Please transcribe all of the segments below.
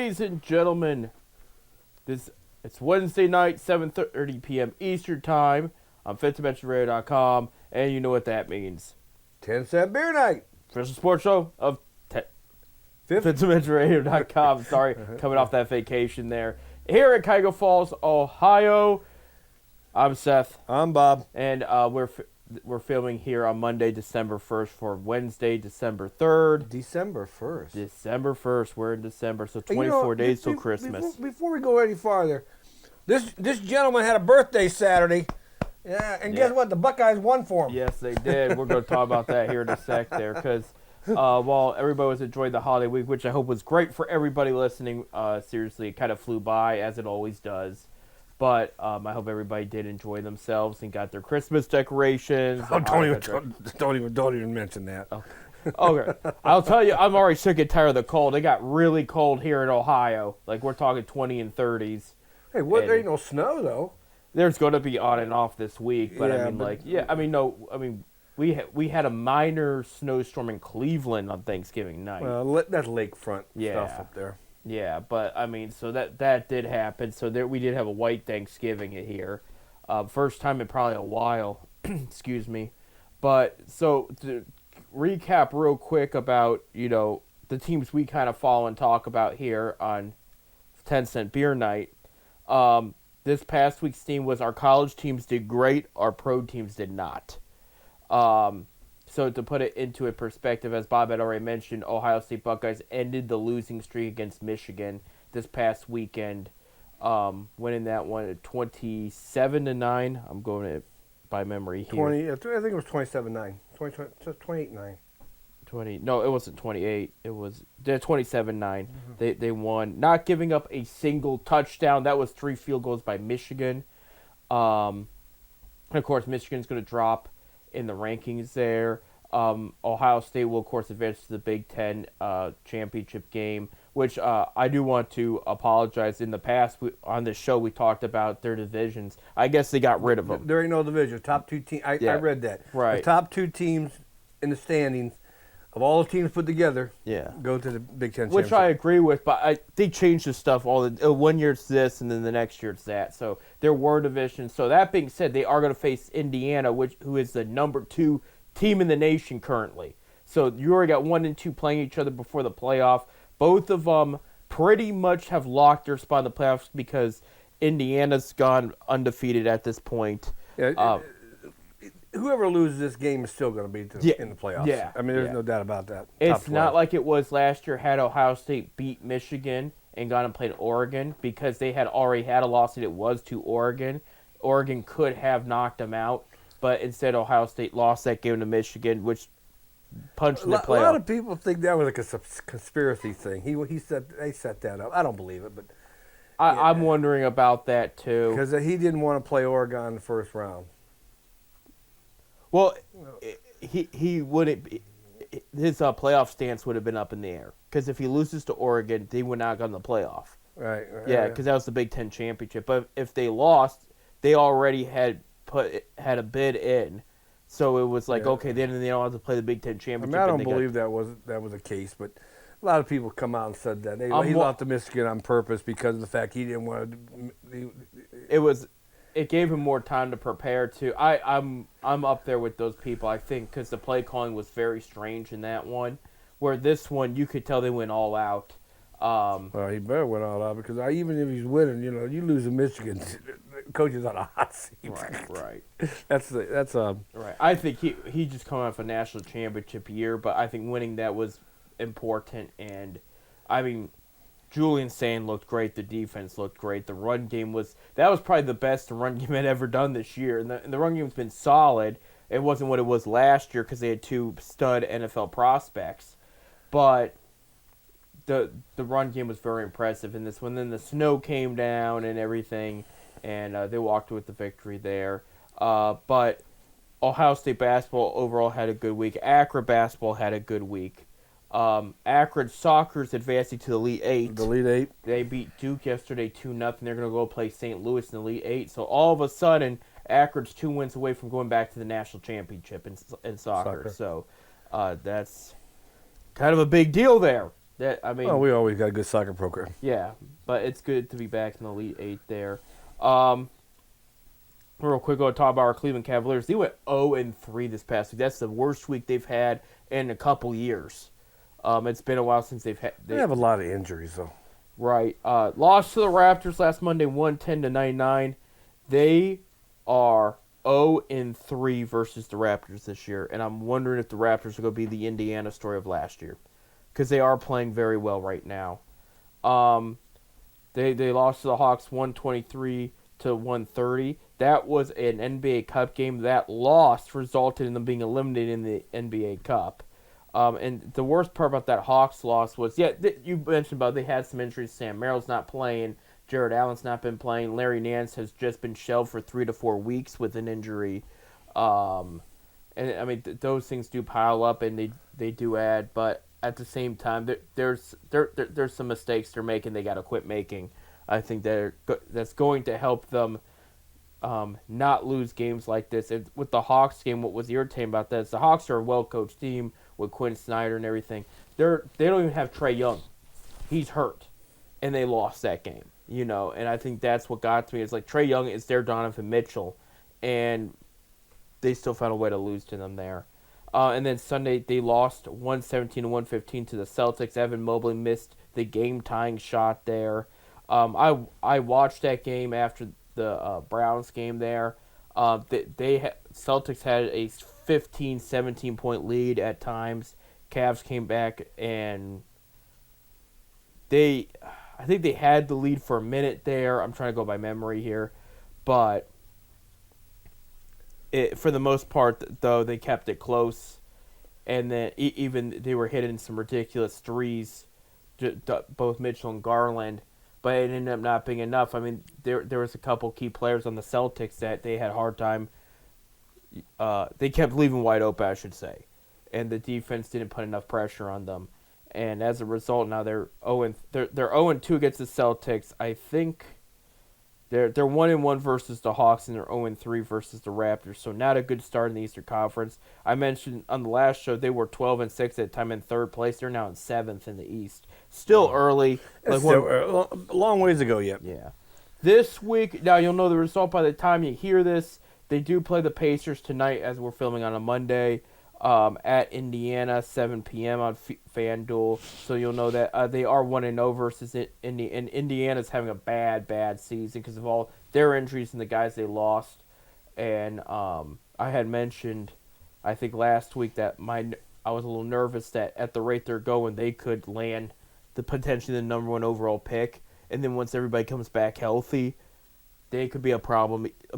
Ladies and gentlemen, it's Wednesday night, 7:30 p.m. Eastern Time on FifthDimensionRadio.com, and you know what that means. 10-cent beer night. Official sports show of FifthDimensionRadio.com. Sorry, coming off that vacation there. Here at Cuyahoga Falls, Ohio, I'm Seth. I'm Bob. And we're filming here on Monday, December 1st for Wednesday, December 3rd. December 1st. December 1st. We're in December, so 24 days till Christmas. Before we go any farther, this gentleman had a birthday Saturday. Yeah, and guess what? The Buckeyes won for him. Yes, they did. We're going to talk about that here in a sec there, because while everybody was enjoying the holiday week, which I hope was great for everybody listening, seriously, it kind of flew by, as it always does. But I hope everybody did enjoy themselves and got their Christmas decorations. Oh, don't even mention that. Okay. I'll tell you, I'm already sick and tired of the cold. It got really cold here in Ohio. Like, we're talking 20 and 30s. Hey, there ain't no snow, though. There's going to be on and off this week. But, we had a minor snowstorm in Cleveland on Thanksgiving night. Well, that's lakefront stuff up there. Yeah, but, so that did happen. So we did have a white Thanksgiving here. First time in probably a while. Excuse me. But, so, to recap real quick about, the teams we kind of follow and talk about here on 10-cent beer night. This past week's team was our college teams did great. Our pro teams did not. So to put it into a perspective, as Bob had already mentioned, Ohio State Buckeyes ended the losing streak against Michigan this past weekend, winning that one at 27-9. I'm going it by memory here. I think it was 27-9. 28-9. No, it wasn't 28. It was 27-9. Mm-hmm. They won, not giving up a single touchdown. That was 3 field goals by Michigan. And of course, Michigan's going to drop in the rankings there. Ohio State will, of course, advance to the Big Ten championship game, which I do want to apologize. In the past, on this show, we talked about their divisions. I guess they got rid of them. There ain't no division. Top 2 teams. I read that. Right. The top 2 teams in the standings of all the teams put together go to the Big Ten championship. Which I agree with, but they changed the stuff. 1 year it's this, and then the next year it's that. So there were divisions. So that being said, they are going to face Indiana, who is the number 2 team in the nation currently. So you already got 1 and 2 playing each other before the playoff. Both of them pretty much have locked their spot in the playoffs because Indiana's gone undefeated at this point. Yeah, whoever loses this game is still going to be in the playoffs. Yeah, I mean, there's no doubt about that. It's not like it was last year had Ohio State beat Michigan and gone and played Oregon because they had already had a loss and it was to Oregon. Oregon could have knocked them out, but instead Ohio State lost that game to Michigan, which punched in the playoff. A lot of people think that was like a conspiracy thing. They set that up. I don't believe it, but I'm wondering about that too. Because he didn't want to play Oregon in the first round. Well, he wouldn't. His playoff stance would have been up in the air because if he loses to Oregon, they would not have gone to the playoff. Right. Yeah, because that was the Big Ten championship. But if they lost, they already had a bid in, so it was like okay, then they don't have to play the Big Ten championship. I don't believe that was the case, but a lot of people come out and said that he lost to Michigan on purpose because of the fact he didn't want to. It gave him more time to prepare too. I'm up there with those people, I think, because the play calling was very strange in that one. Where this one, you could tell they went all out. Well, he better went all out because even if he's winning, you lose to Michigan, the coach is on a hot seat. Right. That's right. I think he just come off a national championship year, but I think winning that was important. And I mean, Julian Sand looked great. The defense looked great. The run game was probably the best the run game had ever done this year. And the run game's been solid. It wasn't what it was last year because they had 2 stud NFL prospects. But the run game was very impressive in this one. Then the snow came down and everything, and they walked with the victory there. But Ohio State basketball overall had a good week. Akron basketball had a good week. Akron soccer's advancing to the Elite 8. The Elite 8. They beat Duke yesterday 2-0. They're going to go play St. Louis in the Elite 8. So all of a sudden, Akron's 2 wins away from going back to the national championship in soccer. So that's kind of a big deal there. That I mean, Well, we always got a good soccer program. yeah, but it's good to be back in the Elite Eight there. Real quick, go talk about our Cleveland Cavaliers. They went 0-3 this past week. That's the worst week they've had in a couple years. It's been a while since they've had. They have a lot of injuries though. Right. Lost to the Raptors last Monday, 110-99. They are 0-3 versus the Raptors this year, and I'm wondering if the Raptors are going to be the Indiana story of last year, because they are playing very well right now. They lost to the Hawks 123-130. That was an NBA Cup game. That loss resulted in them being eliminated in the NBA Cup. And the worst part about that Hawks loss was, you mentioned about they had some injuries. Sam Merrill's not playing. Jared Allen's not been playing. Larry Nance has just been shelved for 3 to 4 weeks with an injury. And I mean, those things do pile up, and they do add. But at the same time, there's some mistakes they're making. They got to quit making. I think that's going to help them not lose games like this. And with the Hawks game, what was irritating about that is the Hawks are a well-coached team with Quinn Snyder and everything. They don't even have Trae Young. He's hurt, and they lost that game. And I think that's what got to me. It's like Trae Young is their Donovan Mitchell, and they still found a way to lose to them there. And then Sunday, they lost 117-115 to the Celtics. Evan Mobley missed the game-tying shot there. I watched that game after the Browns game there. Celtics had a 15, 17-point lead at times. Cavs came back, and I think they had the lead for a minute there. I'm trying to go by memory here. But for the most part, though, they kept it close. And then even they were hitting some ridiculous threes, both Mitchell and Garland. But it ended up not being enough. I mean, there was a couple key players on the Celtics that they had a hard time. They kept leaving wide open, I should say. And the defense didn't put enough pressure on them. And as a result, now they're 0-2 against the Celtics. I think they're 1-1 versus the Hawks, and they're 0-3 versus the Raptors. So not a good start in the Eastern Conference. I mentioned on the last show they were 12-6 at the time in third place. They're now in 7th in the East. Still early. A long ways ago yet. Yeah. This week, now you'll know the result by the time you hear this. They do play the Pacers tonight as we're filming on a Monday. At Indiana, 7 p.m. on FanDuel. So you'll know that they are 1-0 versus Indiana. And Indiana's having a bad season because of all their injuries and the guys they lost. And I had mentioned, I think last week, that I was a little nervous that at the rate they're going, they could land potentially the number 1 overall pick. And then once everybody comes back healthy, they could be a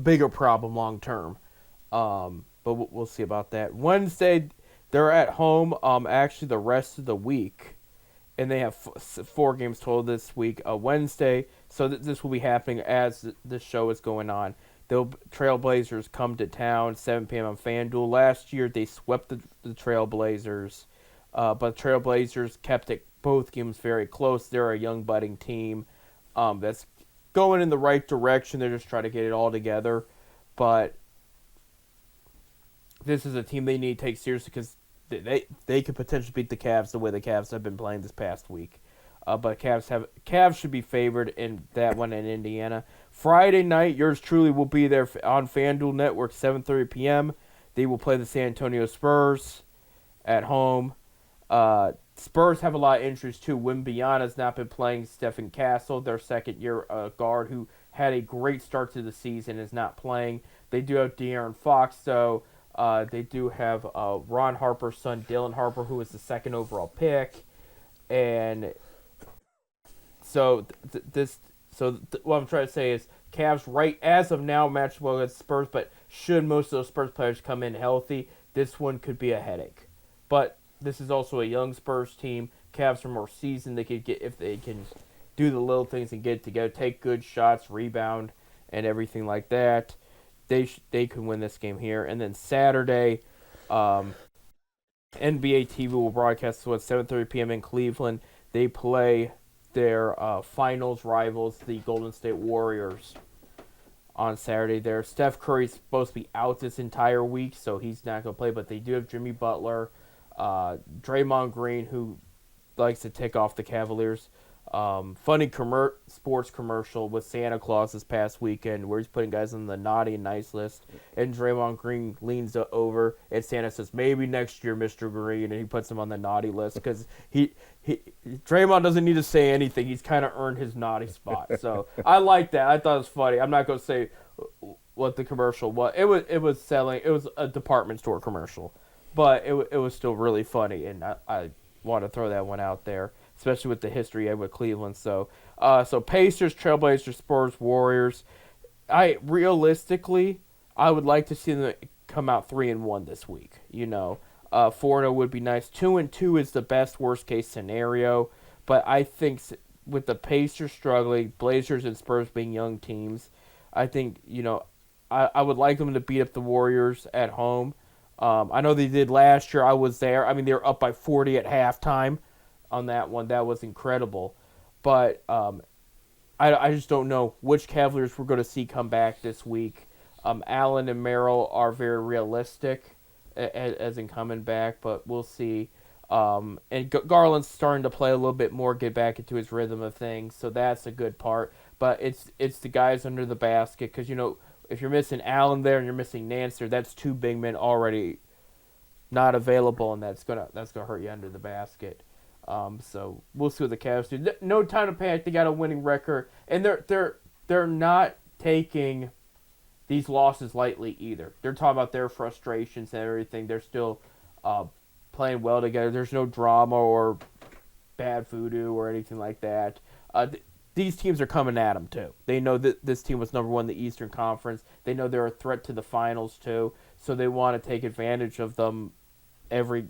bigger problem long term. But we'll see about that. Wednesday, they're at home actually the rest of the week. And they have 4 games total this week. Wednesday, so this will be happening as the show is going on. The Trailblazers come to town, 7 p.m. on FanDuel. Last year, they swept the Trailblazers. But Trailblazers kept both games very close. They're a young budding team that's going in the right direction. They're just trying to get it all together. But this is a team they need to take seriously because they could potentially beat the Cavs the way the Cavs have been playing this past week. But Cavs should be favored in that one in Indiana. Friday night, yours truly will be there on FanDuel Network, 7:30 p.m. They will play the San Antonio Spurs at home. Spurs have a lot of injuries too. Wembanyama's not been playing. Stephen Castle, their second-year guard, who had a great start to the season, is not playing. They do have De'Aaron Fox, though. They do have Ron Harper's son, Dylan Harper, who was the second overall pick. And so what I'm trying to say is Cavs right as of now match well against Spurs, but should most of those Spurs players come in healthy, this one could be a headache. But this is also a young Spurs team. Cavs are more seasoned. They could get, if they can do the little things and get it together, take good shots, rebound, and everything like that. They could win this game here. And then Saturday, NBA TV will broadcast at 7:30 p.m. in Cleveland. They play their finals rivals, the Golden State Warriors, on Saturday there. Steph Curry's supposed to be out this entire week, so he's not going to play. But they do have Jimmy Butler, Draymond Green, who likes to tick off the Cavaliers. Funny sports commercial with Santa Claus this past weekend where he's putting guys on the naughty and nice list, and Draymond Green leans over and Santa says, "Maybe next year, Mr. Green," and he puts him on the naughty list because Draymond doesn't need to say anything. He's kind of earned his naughty spot. So I like that. I thought it was funny. I'm not going to say what the commercial was. It was selling. It was a department store commercial, but it was still really funny, and I want to throw that one out there, especially with the history with Cleveland. So Pacers, Trailblazers, Spurs, Warriors. Realistically, I would like to see them come out 3-1 this week. 4-0 would be nice. 2-2 is the best worst case scenario, but I think with the Pacers struggling, Blazers and Spurs being young teams, I think I would like them to beat up the Warriors at home. I know they did last year. I was there. I mean, they were up by 40 at halftime on that one. That was incredible. But I just don't know which Cavaliers we're going to see come back this week. Allen and Merrill are very realistic as in coming back, but we'll see. And Garland's starting to play a little bit more, get back into his rhythm of things, so that's a good part. But it's the guys under the basket because, if you're missing Allen there and you're missing Nance there, that's two big men already not available, and that's gonna hurt you under the basket. So we'll see what the Cavs do. No time to panic. They got a winning record, and they're not taking these losses lightly either. They're talking about their frustrations and everything. They're still playing well together. There's no drama or bad voodoo or anything like that. These teams are coming at them too. They know that this team was number one in the Eastern Conference. They know they're a threat to the finals too, so they want to take advantage of them every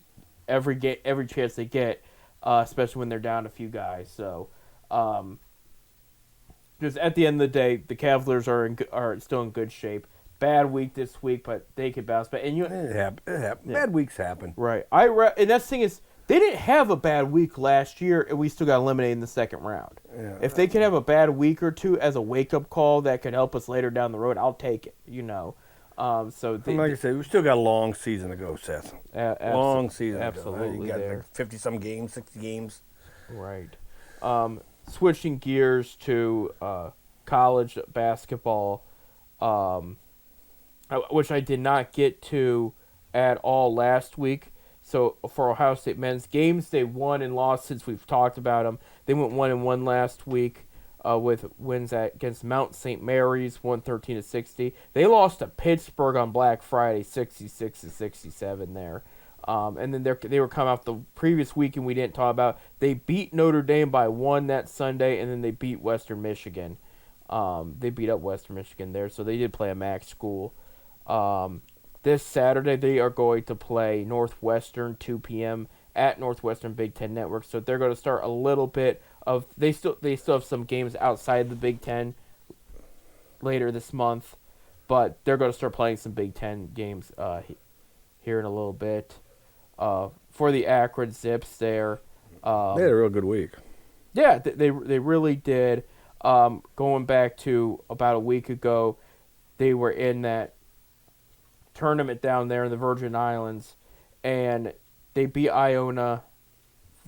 chance they get, especially when they're down a few guys. So, just at the end of the day, the Cavaliers are still in good shape. Bad week this week, but they could bounce back. And it happens. Yeah. Bad weeks happen. Right. And that's the thing is, they didn't have a bad week last year, and we still got eliminated in the second round. Yeah. If they could have a bad week or two as a wake-up call that could help us later down the road, I'll take it, Like I said, we still got a long season to go, Seth. Long season absolutely to go. You got there. like 50-some games, 60 games. Right. Switching gears to college basketball, which I did not get to at all last week. So for Ohio State men's games, they won and lost since we've talked about them. They went 1-1 last week with wins against Mount St. Mary's, 113-60. They lost to Pittsburgh on Black Friday, 66-67 there. And then they were coming off the previous weekend we didn't talk about. They beat Notre Dame by 1 that Sunday, and then they beat Western Michigan. They beat up Western Michigan there, so they did play a MAC school. This Saturday, they are going to play Northwestern, 2 p.m. at Northwestern Big Ten Network. So they're going to start a little bit of they still have some games outside the Big Ten later this month, but they're going to start playing some Big Ten games here in a little bit. For the Akron Zips, there they had a real good week. Yeah, they really did. Going back to about a week ago, they were in that tournament down there in the Virgin Islands, and they beat Iona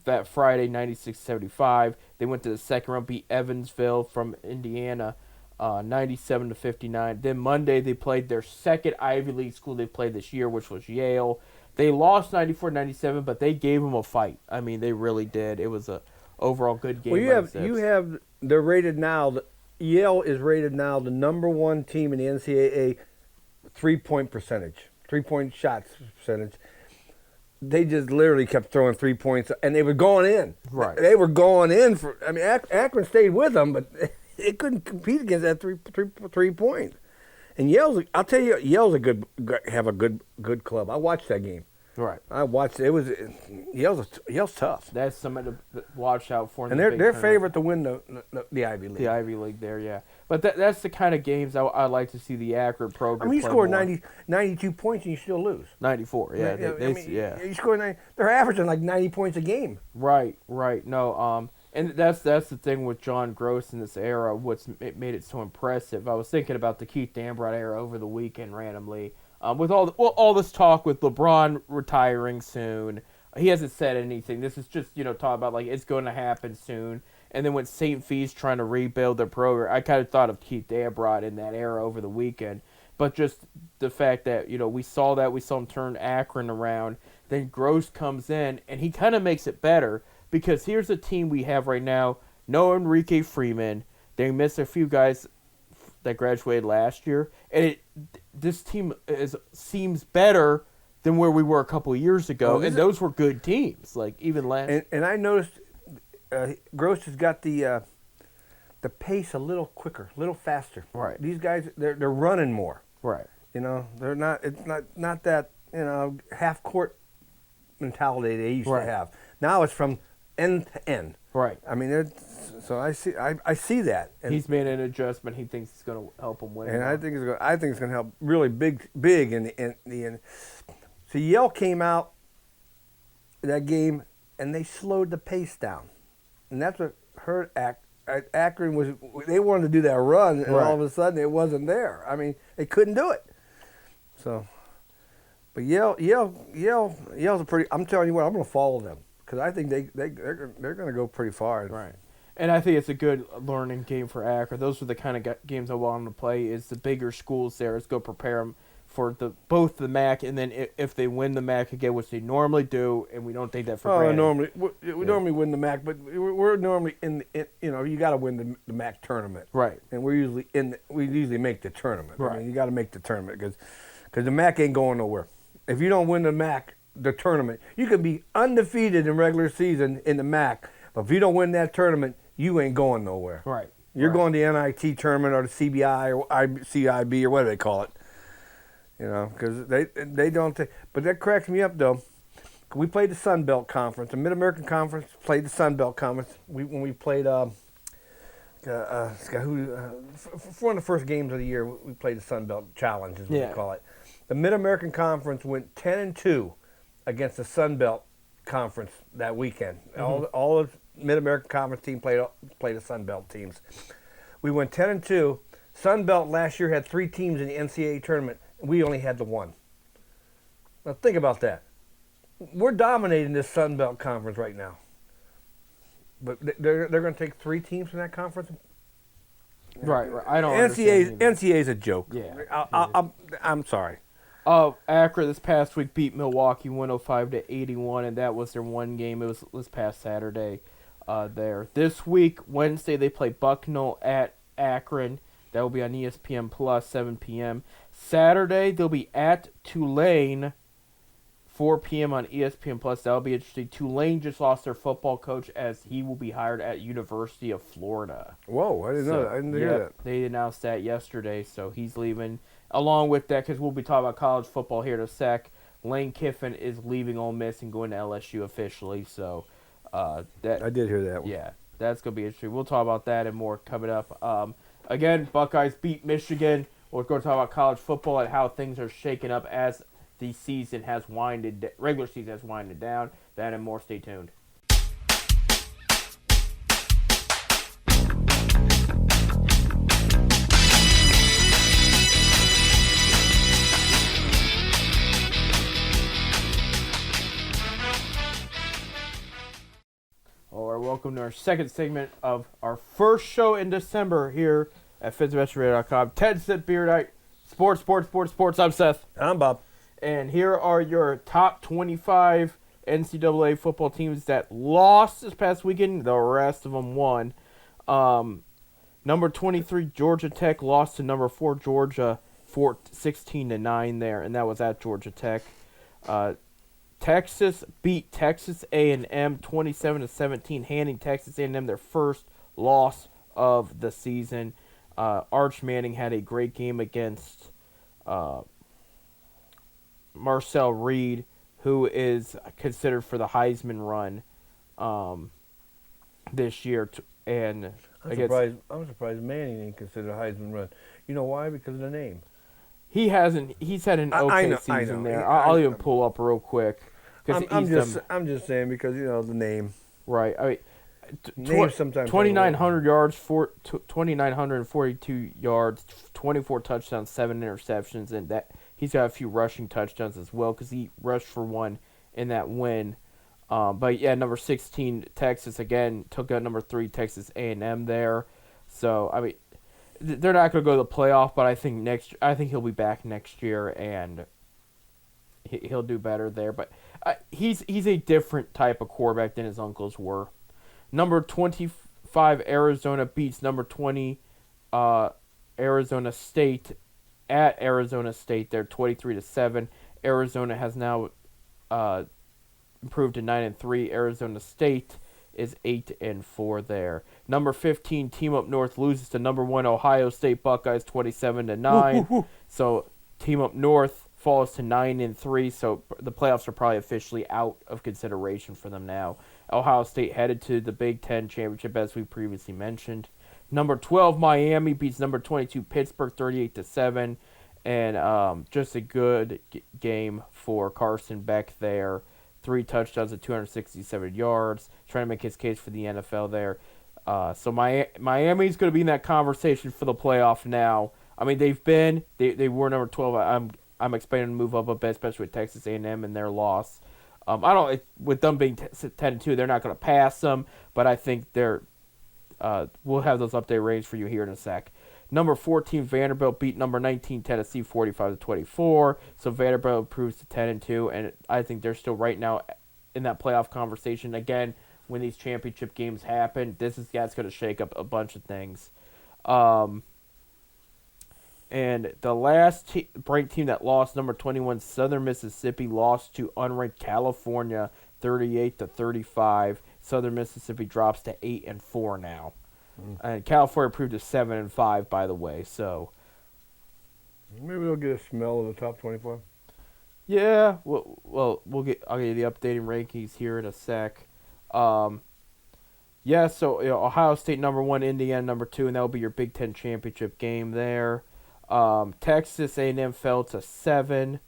that Friday, 96-75. They went to the second round, beat Evansville from Indiana, 97-59. Then Monday, they played their second Ivy League school they played this year, which was Yale. They lost 94-97, but they gave them a fight. I mean, they really did. It was a overall good game. Well, they're rated now. Yale is rated now the number one team in the NCAA. 3-point percentage, 3-point shots percentage. They just literally kept throwing 3 points, and they were going in. Right. They were going in for. I mean, Akron stayed with them, but it couldn't compete against that 3 point. And Yale's a have a good club. I watched that game. Right. I watched it. Yale's tough. That's something to watch out for. And they're favorite to win the Ivy League. The Ivy League there, yeah. But that's the kind of games I like to see the Akron program. I mean, you play score more. 92 points and you still lose. 94, yeah. You score 90. They're averaging like 90 points a game. Right. No. And that's the thing with John Gross in this era. It made it so impressive. I was thinking about the Keith Dambrot era over the weekend randomly. With all this talk with LeBron retiring soon, he hasn't said anything. This is just talking about like it's going to happen soon. And then when St. Fee's trying to rebuild their program, I kind of thought of Keith Dambrot in that era over the weekend. But just the fact that we saw him turn Akron around. Then Gross comes in and he kind of makes it better because here's a team we have right now. No Enrique Freeman. They missed a few guys that graduated last year, and this team seems better than where we were a couple of years ago, and those were good teams. Like even last. And I noticed Gross has got the pace a little quicker, a little faster. Right. These guys, they're running more. Right. They're not. It's not that half court mentality they used to have. Now it's from end to end. Right. I mean, so I see that. And he's made an adjustment. He thinks it's going to help him win. And I think it's going to help really big in the end. So Yale came out that game and they slowed the pace down, and that's what hurt Akron was. They wanted to do that run, and all of a sudden it wasn't there. I mean, they couldn't do it. So, but Yale's a pretty. I'm telling you what, I'm going to follow them. Because I think they're going to go pretty far. Right. And I think it's a good learning game for Akron. Those are the kind of games I want them to play. Is the bigger schools there. Let's go prepare them for both the MAC and then if they win the MAC again, which they normally do, and we don't take that for granted. We normally win the MAC, but we're normally you got to win the MAC tournament. Right. And we usually make the tournament. Right. I mean, you got to make the tournament because the MAC ain't going nowhere. If you don't win the MAC. The tournament. You could be undefeated in regular season in the MAC, but if you don't win that tournament, you ain't going nowhere. Right. You're going to the NIT tournament or the CBI or CIB or whatever they call it. Because they don't take. But that cracks me up though. We played the Sun Belt Conference, the Mid American Conference played the Sun Belt Conference. When we played for one of the first games of the year, we played the Sun Belt Challenge, is what we call it. The Mid American Conference went 10-2. Against the Sun Belt Conference that weekend. Mm-hmm. All the Mid-American Conference team played the Sun Belt teams. We went 10-2. Sun Belt last year had 3 teams in the NCAA tournament. We only had the 1. Now think about that. We're dominating this Sun Belt Conference right now. But they're going to take 3 teams from that conference? Right. I don't understand. NCAA's a joke. Yeah. I'm sorry. Akron this past week beat Milwaukee 105-81, and that was their one game. It was this past Saturday there. This week, Wednesday, they play Bucknell at Akron. That will be on ESPN Plus, 7 p.m. Saturday, they'll be at Tulane, 4 p.m. on ESPN Plus. That will be interesting. Tulane just lost their football coach as he will be hired at University of Florida. Whoa, I didn't know that. I didn't hear that. They announced that yesterday, so he's leaving. Along with that, because we'll be talking about college football here in a sec, Lane Kiffin is leaving Ole Miss and going to LSU officially. So that I did hear that one. Yeah, that's going to be interesting. We'll talk about that and more coming up. Again, Buckeyes beat Michigan. We're going to talk about college football and how things are shaking up as the regular season has winded down. That and more. Stay tuned. Welcome to our second segment of our first show in December here at FitzMasterRadio.com. Ted Sip Beer Night. Sports. I'm Seth. I'm Bob. And here are your top 25 NCAA football teams that lost this past weekend. The rest of them won. Number 23, Georgia Tech lost to number 4, Georgia, 16-9 there, and that was at Georgia Tech. Texas beat Texas A&M 27-17, handing Texas A&M their first loss of the season. Arch Manning had a great game against Marcel Reed, who is considered for the Heisman run this year. And I'm surprised Manning ain't considered a Heisman run. You know why? Because of the name. He's had an okay season there. I'll even pull up real quick. I'm just saying because the name. Right. I mean, name sometimes 2,900 yards, 2,942 yards, 24 touchdowns, 7 interceptions, and that he's got a few rushing touchdowns as well because he rushed for one in that win. But yeah, number 16 Texas again took out number 3 Texas A&M there. So I mean, they're not going to go to the playoff, but I think he'll be back next year and he'll do better there. But he's a different type of quarterback than his uncles were. Number 25 Arizona beats number 20 Arizona State at Arizona State. They're 23-7. Arizona has now improved to 9-3. Arizona State is 8-4 there. Number 15 Team Up North loses to number 1 Ohio State Buckeyes 27-9. So Team Up North falls to 9-3. So the playoffs are probably officially out of consideration for them now. Ohio State headed to the Big Ten championship as we previously mentioned. Number 12 Miami beats number 22 Pittsburgh 38-7. And just a good game for Carson Beck there. 3 touchdowns at 267 yards. Trying to make his case for the NFL there. So Miami's going to be in that conversation for the playoff now. I mean, they were number 12. I'm expecting them to move up a bit, especially with Texas A&M and their loss. With them being 10-2, they're not going to pass them, but I think we'll have those update ratings for you here in a sec. Number 14 Vanderbilt beat number 19 Tennessee 45-24. So Vanderbilt improves to 10-2, and I think they're still right now in that playoff conversation. Again, when these championship games happen, that's going to shake up a bunch of things. And the last ranked team that lost, number 21 Southern Mississippi, lost to unranked California 38-35. Southern Mississippi drops to 8-4 now. And California improved to 7-5, by the way. So maybe we'll get a smell of the top 25. Yeah, I'll get you the updating rankings here in a sec. Yeah, so Ohio State number 1, Indiana number 2, and that'll be your Big Ten championship game there. Texas A&M fell to 7,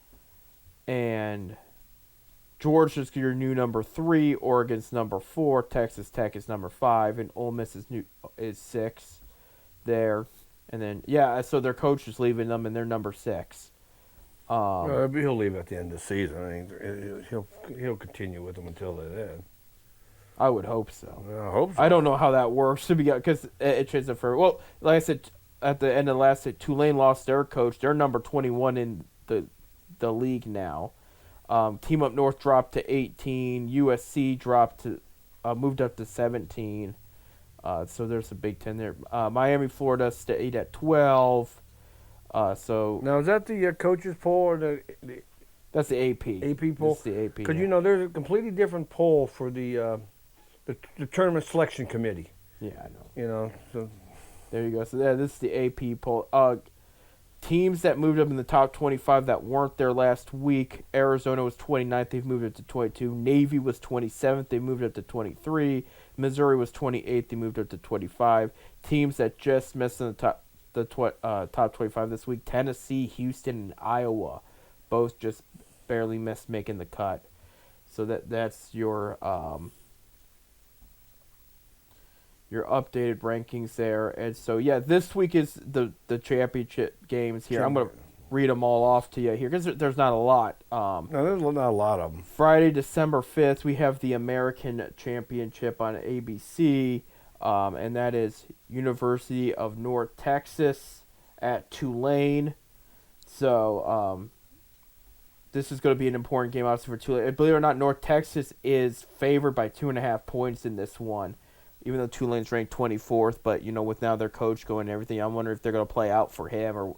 and Georgia's your new number 3, Oregon's number 4, Texas Tech is number 5, and Ole Miss is 6 there. And then so their coach is leaving them, and they're number 6. He'll leave at the end of the season. I mean, he'll continue with them until the end. I would hope so. I hope so. I don't know how that works because it changes for. Well, like I said at the end of the last, Tulane lost their coach. They're number 21 in the league now. Team Up North dropped to 18. USC moved up to 17. So there's a Big Ten there. Miami, Florida stayed at 12. So now is that the coaches poll or that's the AP. AP poll. That's the AP. Because there's a completely different poll for the tournament selection committee. Yeah, I know. So there you go. So this is the AP poll. Teams that moved up in the top 25 that weren't there last week. Arizona was 29th. They've moved up to 22. Navy was 27th. They moved up to 23. Missouri was 28th. They moved up to 25. Teams that just missed in the top 25 this week. Tennessee, Houston, and Iowa both just barely missed making the cut. So that's your updated rankings there. And so this week is the championship games here. I'm going to read them all off to you here because there's not a lot. No, there's not a lot of them. Friday, December 5th, we have the American Championship on ABC, and that is University of North Texas at Tulane. So this is going to be an important game, obviously, for Tulane. Believe it or not, North Texas is favored by 2.5 points in this one, even though Tulane's ranked 24th. But, with now their coach going and everything, I wonder if they're going to play out for him or,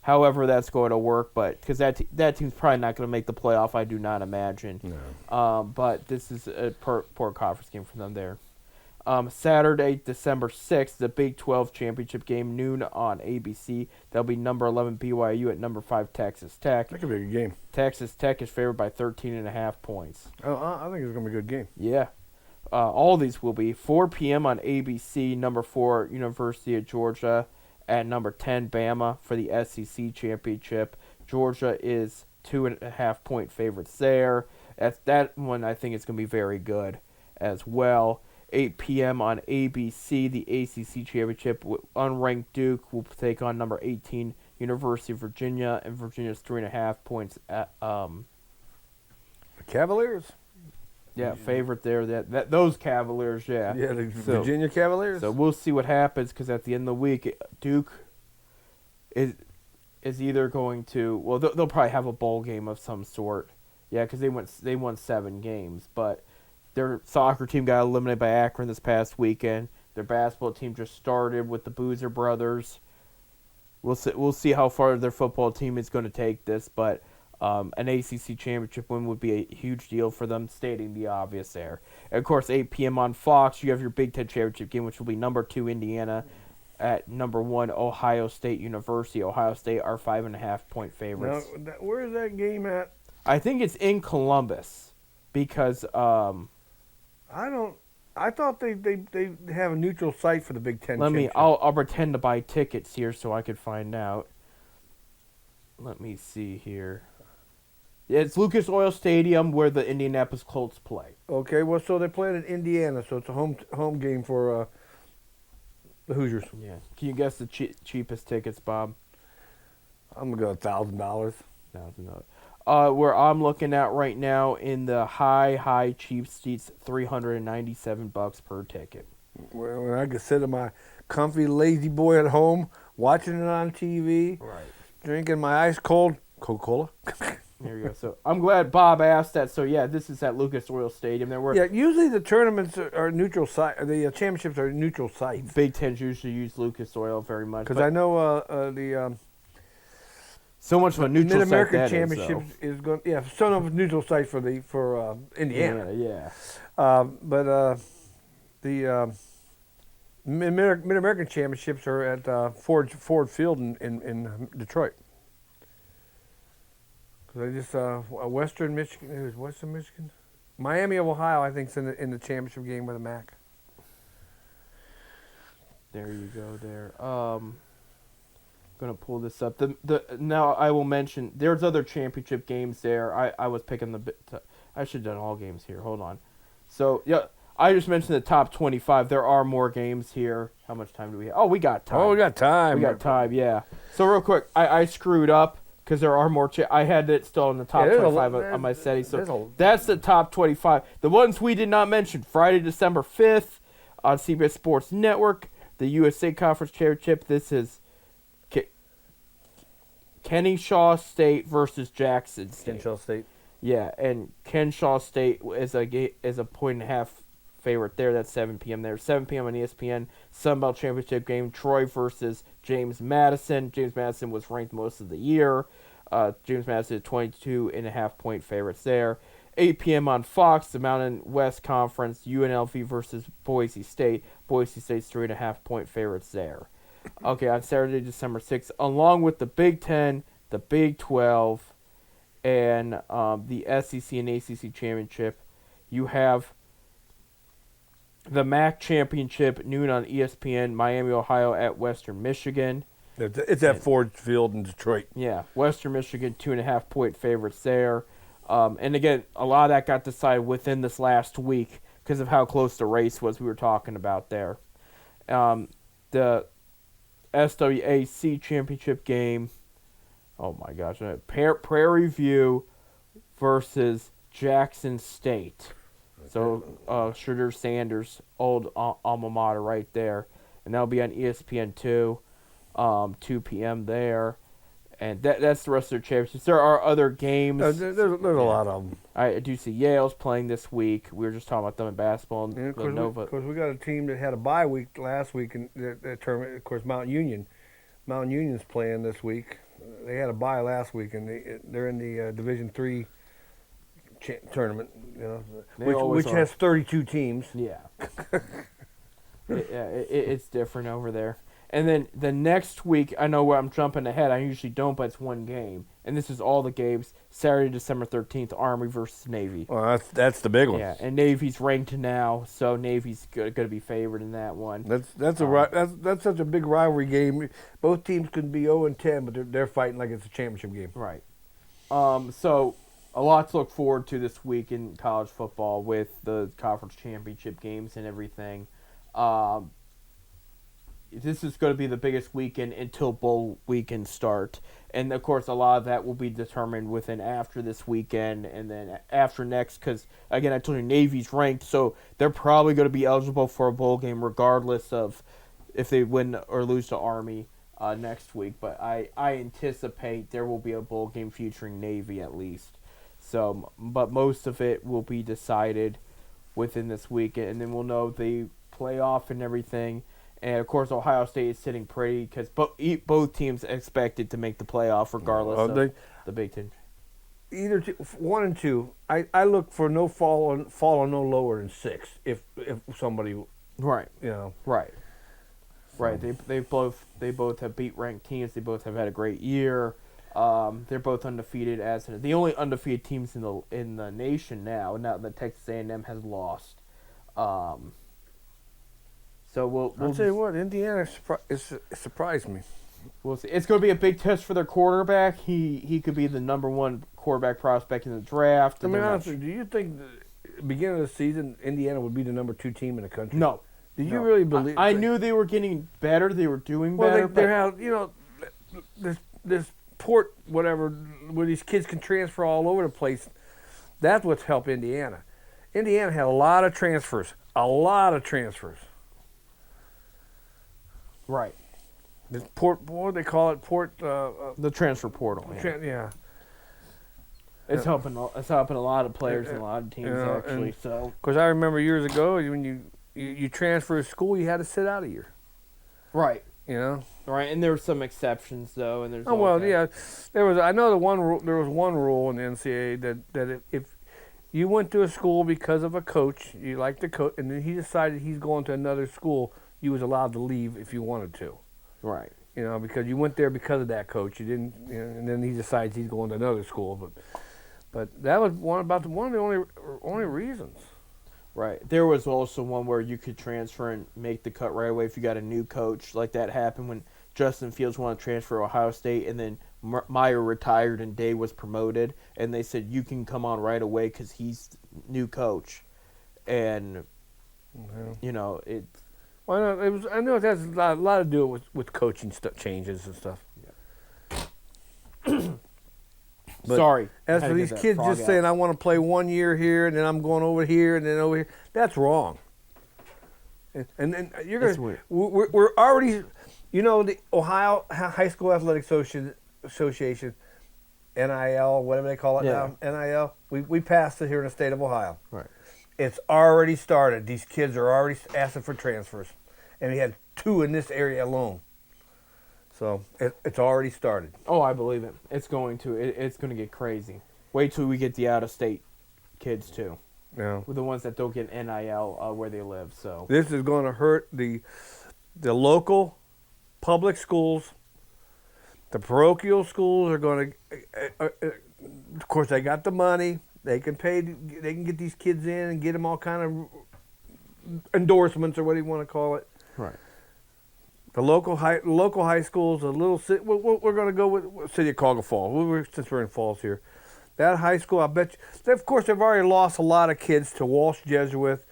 however that's going to work. But because that team's probably not going to make the playoff, I do not imagine. No. But this is a poor conference game for them there. Saturday, December 6th, the Big 12 championship game, noon on ABC. That'll be number 11 BYU at number 5 Texas Tech. That could be a good game. Texas Tech is favored by 13.5 points. I think it's going to be a good game. Yeah. All these will be 4 p.m. on ABC, number 4 University of Georgia at number 10 Bama for the SEC championship. Georgia is 2.5 point favorites there. That one I think is going to be very good as well. 8 p.m. on ABC, the ACC championship. Unranked Duke will take on number 18 University of Virginia, and Virginia's 3.5 points at The Cavaliers? Yeah, favorite there. That those Cavaliers. Yeah. Yeah, the So- Virginia Cavaliers. So we'll see what happens because at the end of the week, Duke is either going to they'll probably have a bowl game of some sort. Yeah, because they won 7 games, but their soccer team got eliminated by Akron this past weekend. Their basketball team just started with the Boozer brothers. We'll see how far their football team is going to take this, but an ACC championship win would be a huge deal for them, stating the obvious there. And of course, 8 p.m. on Fox, you have your Big Ten championship game, which will be number 2 Indiana at number 1 Ohio State University. Ohio State are 5.5-point favorites. Now, where is that game at? I think it's in Columbus because I thought they have a neutral site for the Big Ten. I'll pretend to buy tickets here so I could find out. Let me see here. Yeah, it's Lucas Oil Stadium where the Indianapolis Colts play. Okay, well, so they're playing in Indiana, so it's a home game for the Hoosiers. Yeah. Can you guess the cheapest tickets, Bob? I'm gonna go $1,000. Where I'm looking at right now in the high cheap seats, $397 per ticket. When I could sit in my comfy lazy boy at home, watching it on TV, Right. drinking my ice cold Coca-Cola. There you go. So I'm glad Bob asked that. So yeah, this is at Lucas Oil Stadium. Yeah, usually the tournaments are neutral site. The championships are neutral sites. Big Tens usually use Lucas Oil very much. Because I know the so much of a neutral site Mid-American that Championship is going. Yeah, some of a neutral site for Indiana. Yeah. But the Mid-American Championships are at Ford Field in Detroit. Because I just Western Michigan. It was Western Michigan. Miami of Ohio, I think, is in the championship game with the MAC. There you go. There. Gonna pull this up. Now I will mention there's other championship games there. I was picking I should have done all games here. Hold on. So yeah, I just mentioned the top 25. There are more games here. How much time do we have? Oh, we got time. We got time. We got time. Yeah. So real quick, I screwed up because there are more. I had it still in the top 25 on my setting. So that's the top 25. The ones we did not mention: Friday, December 5th on CBS Sports Network, the USA Conference Championship. This is Kennesaw State versus Jackson State. Kennesaw State. Yeah, and Kennesaw State is a 1.5 favorite there. That's 7 p.m. there. 7 p.m. on ESPN. Sun Belt Championship game. Troy versus James Madison. James Madison was ranked most of the year. James Madison is 22.5-point favorites there. 8 p.m. on Fox, the Mountain West Conference. UNLV versus Boise State. Boise State's 3.5-point favorites there. Okay, on Saturday, December 6th, along with the Big Ten, the Big 12, and the SEC and ACC Championship, you have the MAC Championship, noon on ESPN, Miami, Ohio at Western Michigan. It's at Ford Field in Detroit. Yeah, Western Michigan, 2.5-point favorites there. And again, a lot of that got decided within this last week because of how close the race was we were talking about there. The SWAC championship game. Oh my gosh. Prairie View versus Jackson State. So Shooter Sanders' old alma mater right there. And that'll be on ESPN2, 2 p.m. there. And that's the rest of their championships. There are other games. There's a lot of them. I do see Yale's playing this week. We were just talking about them in basketball. And Of Villanova. course, we got a team that had a bye week last week in the tournament. Of course, Mount Union. Mount Union's playing this week. They had a bye last week, and they're in the Division III tournament. Which has 32 teams. Yeah. It's different over there. And then the next week, I know I'm jumping ahead. I usually don't, but it's one game. And this is all the games. Saturday, December 13th, Army versus Navy. Well, that's the big one. Yeah, and Navy's ranked now, so Navy's going to be favored in that one. That's such a big rivalry game. Both teams could be 0-10, but they're fighting like it's a championship game. Right. So a lot to look forward to this week in college football with the conference championship games and everything. this is going to be the biggest weekend until bowl weekend start. And of course, a lot of that will be determined within after this weekend and then after next. Because again, I told you Navy's ranked, so they're probably going to be eligible for a bowl game regardless of if they win or lose to Army next week. But I anticipate there will be a bowl game featuring Navy at least. So, but most of it will be decided within this weekend, and then we'll know the playoff and everything. And of course, Ohio State is sitting pretty because both teams expected to make the playoff regardless of the Big Ten. Either 1 and 2. I look for no fall no lower than 6. If somebody, Right. Right. They both have beat ranked teams. They both have had a great year. They're both undefeated as the only undefeated teams in the nation now. Now that Texas A&M has lost. So we'll I'll tell you what, Indiana surprised me. We'll see. It's going to be a big test for their quarterback. He could be the number 1 quarterback prospect in the draft. I mean, honestly, do you think the beginning of the season Indiana would be the number 2 team in the country? No. Did you really believe? I knew they were getting better. They were doing better. Well, they have this port whatever where these kids can transfer all over the place. That's what's helped Indiana. Indiana had a lot of transfers. Right. This port, what they call it, The transfer portal. Yeah. It's helping. It's helping a lot of players and a lot of teams actually. So. Because I remember years ago when you transfer to school, you had to sit out a year. Right. Right, and there were some exceptions though, and there's. There was. I know there was one rule in the NCAA that if you went to a school because of a coach, you liked the coach, and then he decided he's going to another school, you was allowed to leave if you wanted to. Right. Because you went there because of that coach. You didn't, and then he decides he's going to another school, but that was one of the only reasons. Right. There was also one where you could transfer and make the cut right away if you got a new coach. Like that happened when Justin Fields wanted to transfer to Ohio State, and then Meyer retired and Day was promoted, and they said you can come on right away because he's new coach, and it. Well, I know it has a lot to do with coaching changes and stuff. Yeah. But sorry. As for these kids just saying, I want to play 1 year here, and then I'm going over here, and then over here, that's wrong. And then you're going to, we're already, the Ohio High School Athletic Association, NIL, whatever they call it now, NIL, we passed it here in the state of Ohio. Right. It's already started. These kids are already asking for transfers. And we had 2 in this area alone. So it's already started. Oh, I believe it. It's going to. It's going to get crazy. Wait till we get the out-of-state kids too. Yeah. With the ones that don't get NIL where they live. So this is going to hurt the local public schools. The parochial schools are going to. Of course, they got the money. They can pay. They can get these kids in and get them all kind of endorsements or what do you want to call it. Right. The local high schools, a little city. We're going to go with City of Colga Falls. Since we're in Falls here, that high school, I bet you. Of course, they've already lost a lot of kids to Walsh Jesuit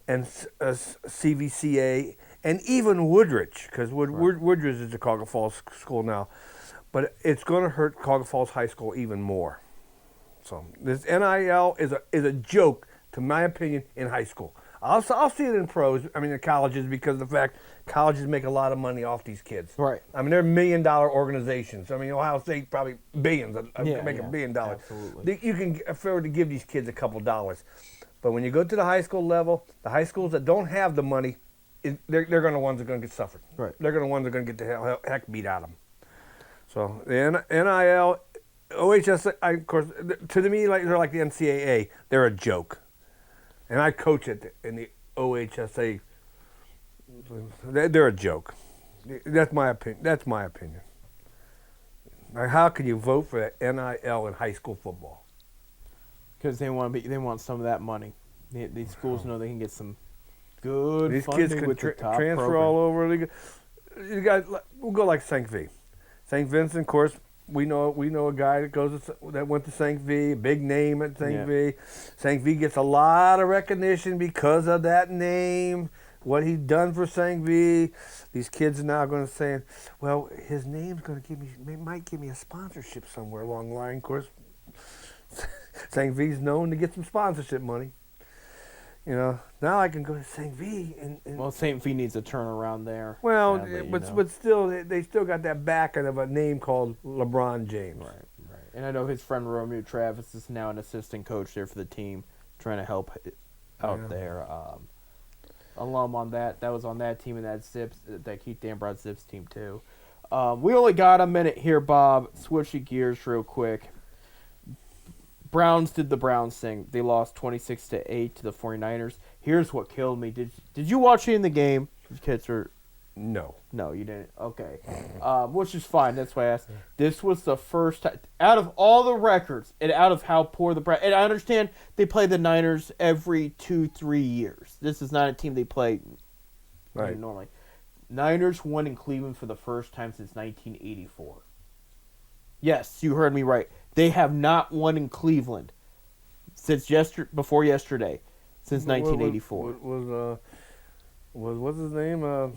and CVCA and even Woodridge, because Woodridge is a Colga Falls school now. But it's going to hurt Colga Falls High School even more. So this NIL is a joke, to my opinion, in high school. I'll see it in in colleges, because of the fact colleges make a lot of money off these kids. Right. I mean, they're $1 million organizations. I mean, Ohio State probably billions. Make $1 billion. Absolutely. You can afford to give these kids a couple dollars. But when you go to the high school level, the high schools that don't have the money, they're going to the ones that are going to get suffered. Right. They're going to the ones that are going to get the heck beat out of them. So the NIL, OHSA, of course, to me, they're like the NCAA. They're a joke. And I coach in the OHSA. They're a joke. That's my opinion. Now, how can you vote for that NIL in high school football? Because they want some of that money. These schools know they can get some good. These funding kids can with the top transfer program. all over. You guys, we'll go like St. V. St. Vincent, of course. We know a guy that went to St. V, big name at St. V. St. V gets a lot of recognition because of that name. what he's done for St. V, these kids are now going to say, well, his name's going to might give me a sponsorship somewhere along the line. Of course, St. V's known to get some sponsorship money. Now I can go to St. V and Well, St. V needs a turnaround there. well, sadly, but still, they still got that backing of a name called LeBron James. Right. And I know his friend Romeo Travis is now an assistant coach there for the team, trying to help out there. Alum on that. That was on that team and that Keith Dambrod Zips team too. We only got a minute here, Bob. Switching gears real quick. Browns did the Browns thing. They lost 26-8 to the 49ers. Here's what killed me. Did you watch any of the game? Kids were... No, you didn't. Okay, which is fine. That's why I asked. This was the first time out of all the records and out of how poor the Browns. And I understand they play the Niners every 2-3 years. This is not a team they play normally. Niners won in Cleveland for the first time since 1984. Yes, you heard me right. They have not won in Cleveland since before yesterday, since 1984. What's his name?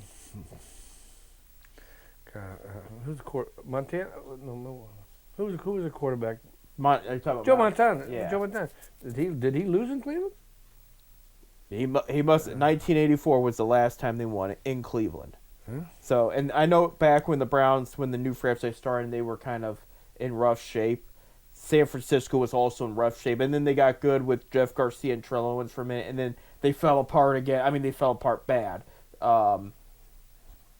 Who's the Montana? No. Who was the quarterback? Are you talking about Joe Montana. Yeah. Joe Montana. Did he lose in Cleveland? He must. 1984 was the last time they won it in Cleveland. Huh? So, and I know back when the new franchise started, they were kind of in rough shape. San Francisco was also in rough shape, and then they got good with Jeff Garcia and Trell Owens for a minute, and then they fell apart again. I mean, they fell apart bad.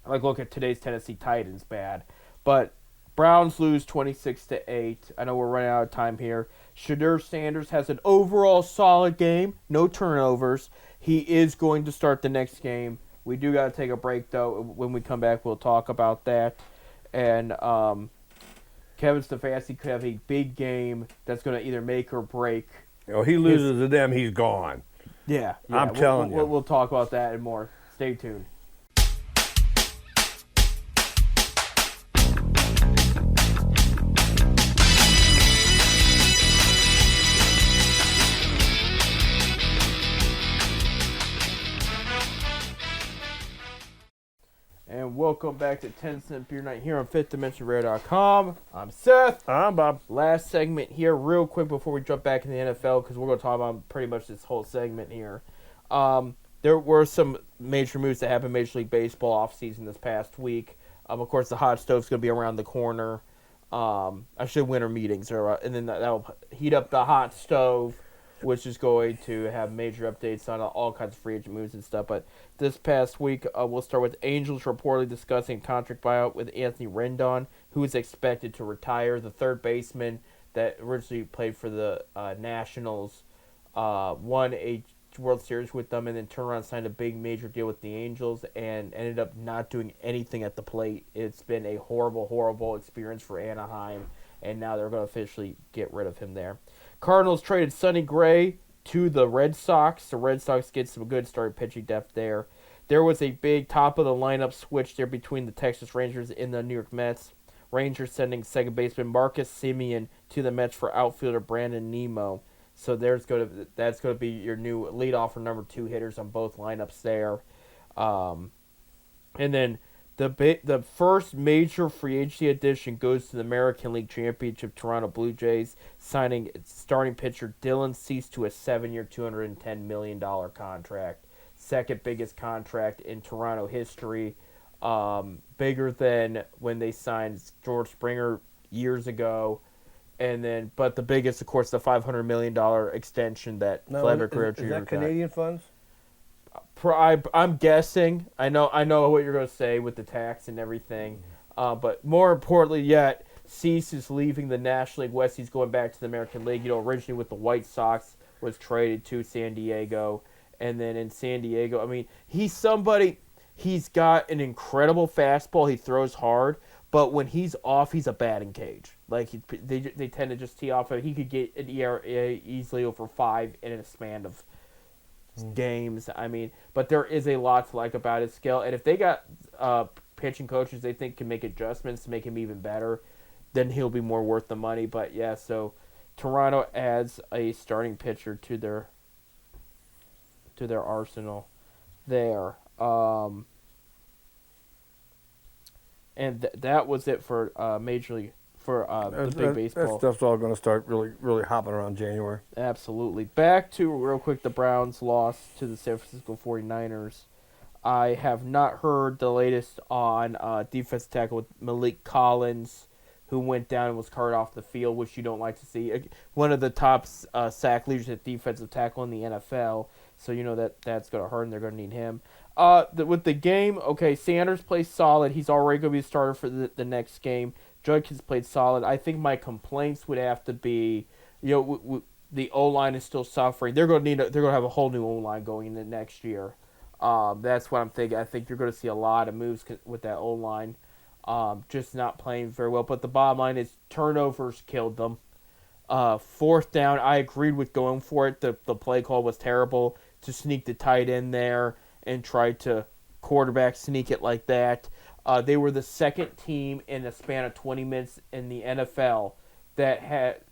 Look at today's Tennessee Titans, bad. But Browns lose 26-8. I know we're running out of time here. Shedeur Sanders has an overall solid game, no turnovers. He is going to start the next game. We do got to take a break, though. When we come back, we'll talk about that. And Kevin Stefanski could have a big game that's going to either make or break. He loses to them, he's gone. Yeah. I'm telling you. We'll talk about that and more. Stay tuned. And welcome back to 10 Cent Beer Night here on FifthDimensionRare.com. I'm Seth. I'm Bob. Last segment here, real quick before we jump back in the NFL, because we're going to talk about pretty much this whole segment here. There were some major moves that happened in Major League Baseball offseason this past week. Of course, the hot stove's going to be around the corner. Winter meetings, and then that'll heat up the hot stove, which is going to have major updates on all kinds of free agent moves and stuff. But this past week, we'll start with Angels reportedly discussing contract buyout with Anthony Rendon, who is expected to retire. The third baseman that originally played for the Nationals won a World Series with them and then turned around and signed a big major deal with the Angels and ended up not doing anything at the plate. It's been a horrible, horrible experience for Anaheim, and now they're going to officially get rid of him there. Cardinals traded Sonny Gray to the Red Sox. The Red Sox get some good starting pitching depth there. There was a big top-of-the-lineup switch there between the Texas Rangers and the New York Mets. Rangers sending second baseman Marcus Semien to the Mets for outfielder Brandon Nimmo. So that's going to be your new leadoff or number 2 hitters on both lineups there. And then the first major free agency addition goes to the American League Championship Toronto Blue Jays, signing starting pitcher Dylan Cease to a 7-year, $210 million contract. Second biggest contract in Toronto history. Bigger than when they signed George Springer years ago. But the biggest, of course, the $500 million extension that Vladimir Guerrero Jr. Is that Canadian funds? I'm guessing. I know what you're going to say with the tax and everything. But more importantly yet, Cease is leaving the National League West. He's going back to the American League. Originally with the White Sox, was traded to San Diego. And then in San Diego, I mean, he's got an incredible fastball. He throws hard. But when he's off, he's a batting cage. Like they tend to just tee off. He could get an ERA easily over 5 in a span of games. I mean, but there is a lot to like about his skill. And if they got pitching coaches they think can make adjustments to make him even better, then he'll be more worth the money. But yeah, so Toronto adds a starting pitcher to their arsenal there. And that was it for Major League for the big That baseball. stuff's all going to start really hopping around January. Absolutely. Back to real quick the Browns loss to the San Francisco 49ers. I have not heard the latest on defensive tackle with Malik Collins, who went down and was carted off the field, which you don't like to see. One of the top sack leaders at defensive tackle in the NFL, so you know that's going to hurt, and they're going to need him. With the game, okay, Sanders plays solid. He's already going to be a starter for the next game. Judkins played solid. I think my complaints would have to be, the O-line is still suffering. They're going to have a whole new O-line going into next year. That's what I'm thinking. I think you're going to see a lot of moves with that O-line, just not playing very well. But the bottom line is turnovers killed them. Fourth down, I agreed with going for it. The play call was terrible to sneak the tight end there and try to quarterback sneak it like that. They were the second team in a span of 20 minutes in the NFL that had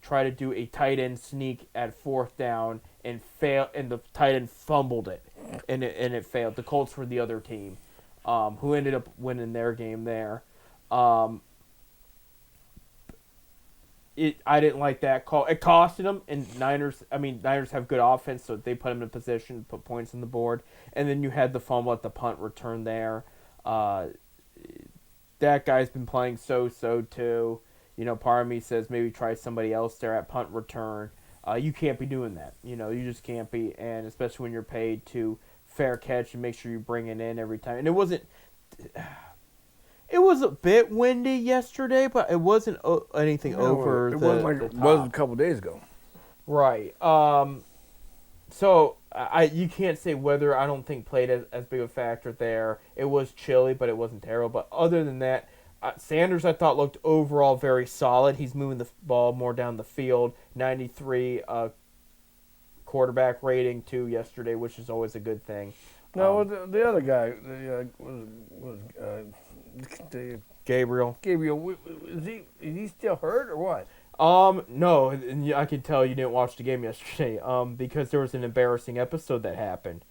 try to do a tight end sneak at fourth down and fail, and the tight end fumbled it, and it failed. The Colts were the other team, who ended up winning their game there. I didn't like that call. It costed them, and Niners have good offense, so they put them in position to put points on the board. And then you had the fumble at the punt return there. That guy's been playing so-so too. Part of me says maybe try somebody else there at punt return. You can't be doing that. You just can't be, and especially when you're paid to fair catch and make sure you bring it in every time. And it wasn't. It was a bit windy yesterday, but it wasn't anything over It the wasn't like it was a couple days ago. Right. So you can't say weather. I don't think played as big a factor there. It was chilly, but it wasn't terrible. But other than that, Sanders I thought looked overall very solid. He's moving the ball more down the field. 93 quarterback rating too yesterday, which is always a good thing. No, the other guy Gabriel. Is he still hurt or what? No, and I can tell you didn't watch the game yesterday. Because there was an embarrassing episode that happened.